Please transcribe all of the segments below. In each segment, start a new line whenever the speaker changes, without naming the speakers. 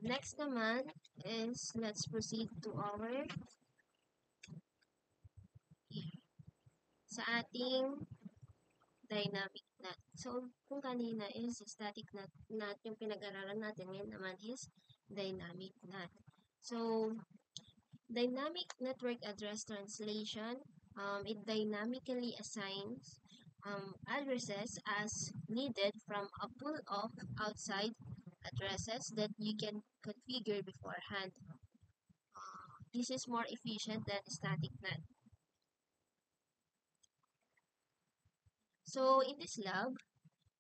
Next naman is let's proceed to our sa ating dynamic NAT. So, kung kanina is static NAT, yung pinag-aralan natin ngayon naman is dynamic NAT. So, dynamic network address translation, it dynamically assigns addresses as needed from a pool of outside addresses that you can configure beforehand. This is more efficient than static NAT. So in this lab,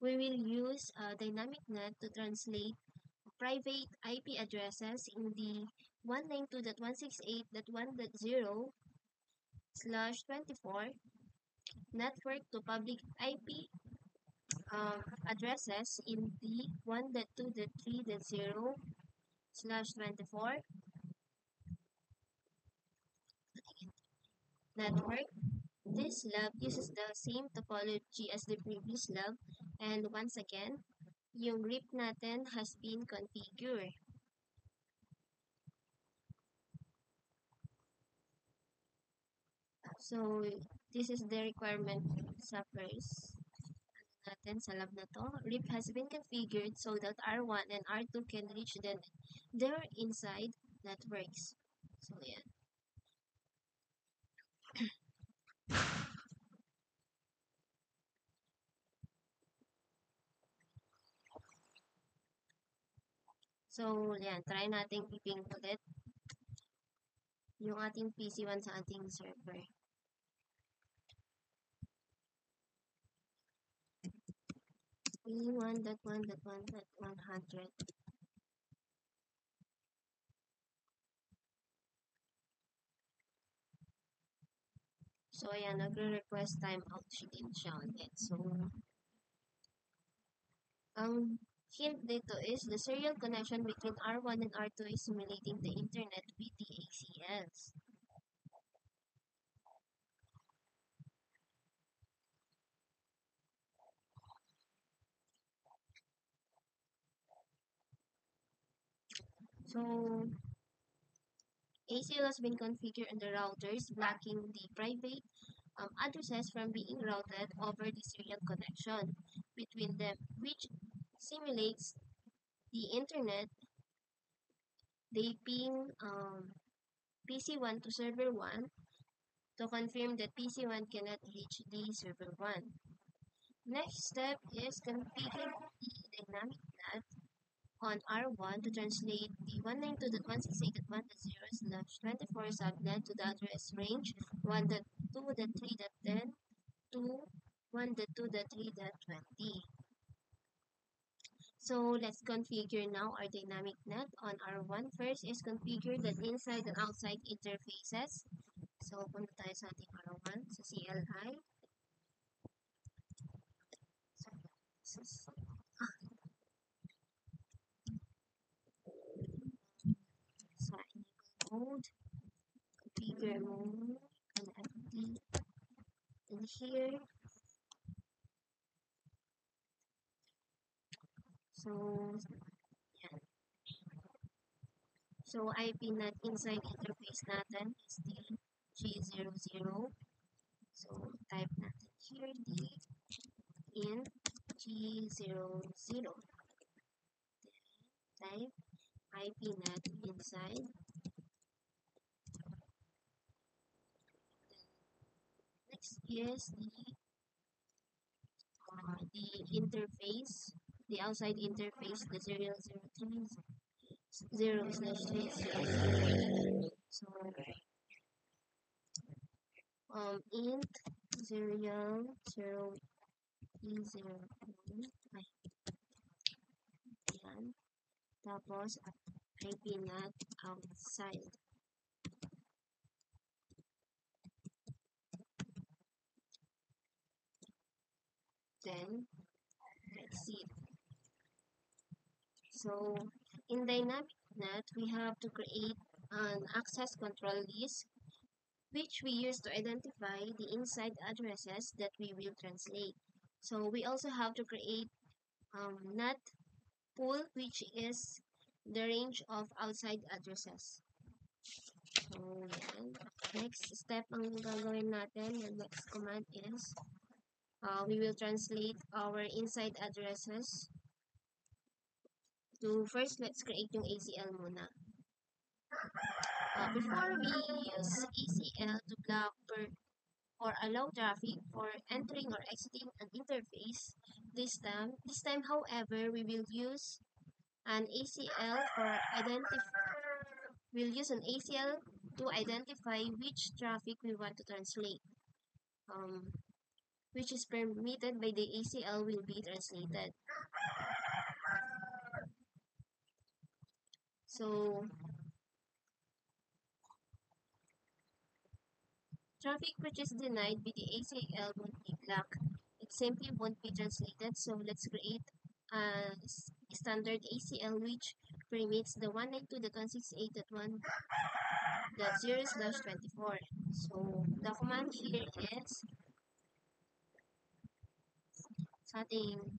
we will use dynamic NAT to translate private IP addresses in the 192.168.1.0/24 network to public IP addresses in the 1.2.3.0/24 network. This lab uses the same topology as the previous lab, and once again, yung RIP natin has been configured. So, this is the requirement sa first natin sa lab na to. RIP has been configured so that R1 and R2 can reach their inside networks. So, yan. So, yan. Try natin i-ping ulit yung ating PC1 sa ating server. P1.1.1.100. So, ayan, nagre-request timeout siya ulit. So, ang hint dito is the serial connection between R1 and R2 is simulating the internet with the ACLs. So, ACL has been configured on the routers, blocking the private addresses from being routed over the serial connection between them, which simulates the internet. They ping PC1 to server 1 to confirm that PC1 cannot reach the server 1. Next step is configure the dynamic NAT on R1 to translate the 192.168.1.0/24 subnet to the address range 1.2.3.10 to 1.2.3.20. So let's configure now our dynamic NAT on R1. First is configure the inside and outside interfaces. So punta tayo sa ating R1 sa CLI. Sa enable mode, configure mode, NFT in here. So, yan. So, IP NAT inside interface natin is the G00. So, type natin here the in G00. Then, type IP NAT inside. Next is the interface, the outside interface, the 003 0/300. So, int 0 E0 ay, yan. Tapos, IP NAT outside. Then, let's see. So, in dynamic NAT, we have to create an access control list, which we use to identify the inside addresses that we will translate. So, we also have to create NAT pool, which is the range of outside addresses. So, yan. Next step ang gagawin natin, the next command is, we will translate our inside addresses to, first, let's create yung ACL muna. Before we use ACL to block or allow traffic for entering or exiting an interface, this time, however, we will use an ACL to identify which traffic we want to translate. Which is permitted by the ACL will be translated. So, traffic which is denied by the ACL won't be blocked. It simply won't be translated. So, let's create a standard ACL which permits the 192.168.1.0/24. So, the command here is sa ating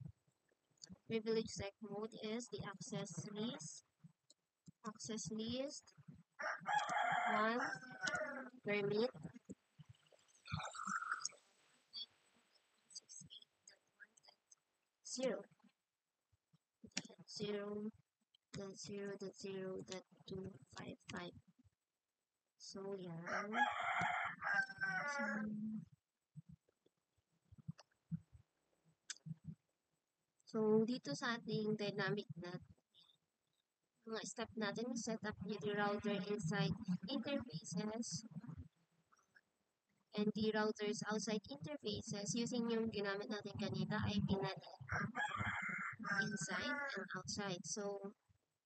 privilege sec mode is the access list 1 permit 0.0.0.255. So, yan. So, dito sa ating dynamic net, mga step natin, set up the router inside interfaces and the routers outside interfaces using yung ginamit natin kanina, IP net inside and outside. So,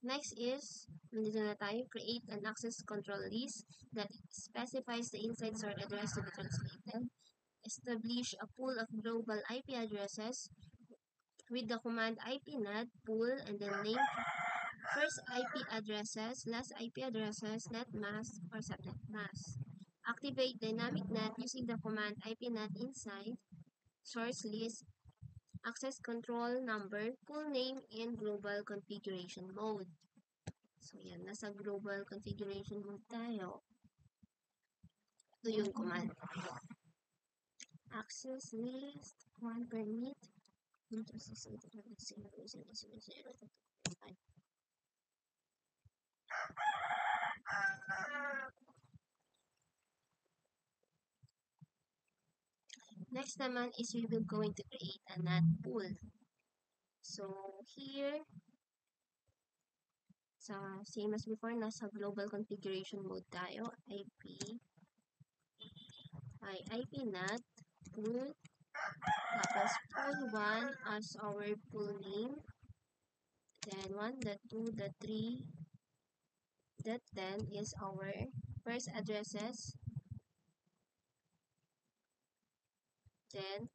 next is, nandito na tayo, create an access control list that specifies the inside sort address to be translated. Establish a pool of global IP addresses with the command ipnet pool and then name first IP addresses, last IP addresses, net mask, or subnet mask. Activate dynamic net using the command ipnet inside source list, access control number, pool name, and global configuration mode. So, yan. Nasa global configuration mode tayo. Ito yung command. Access list, 1 permit, next naman is we will going to create a NAT pool. So, here, same as before, nasa global configuration mode tayo, ipnet pool, tapos pool 1 as our pool name, then 1.2.3.10 is our first addresses, then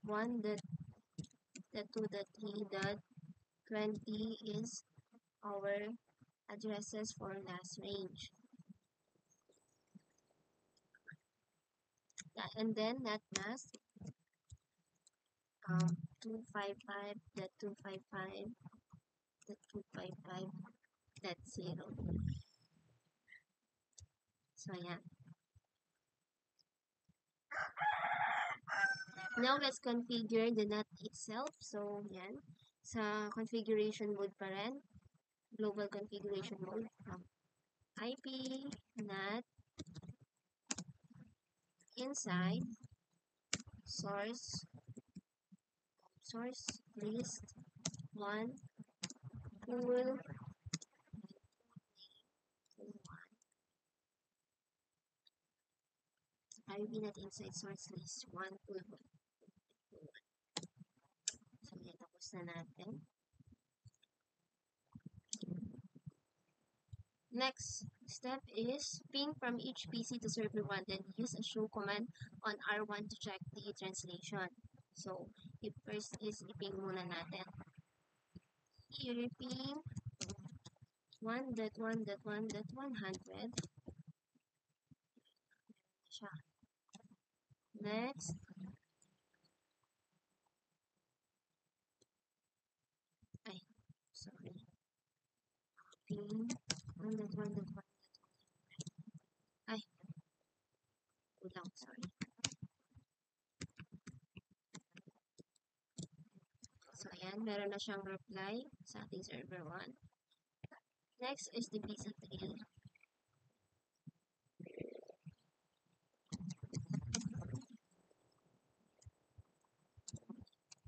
1.2.3.20 is our addresses for last range. And then net mask 255.255.255.0. So, yan. Now, let's configure the NAT itself. So, yan. Sa configuration mode pa rin. Global configuration mode. IP NAT inside source list 1 pool ipnet inside source list 1 pool 1. So, yan, tapos na natin. Next step is ping from each PC to server 1, then use a show command on R1 to check the translation. So, first is iping muna natin. Here, ping 1.1.1.100. Next, ping on that one, that one. Ay, kulang, sorry. So, ayan, meron na siyang reply sa ating server 1. Next is the PC3.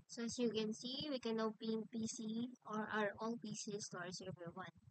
So, as you can see, we can now ping PC or our all PCs to our server 1.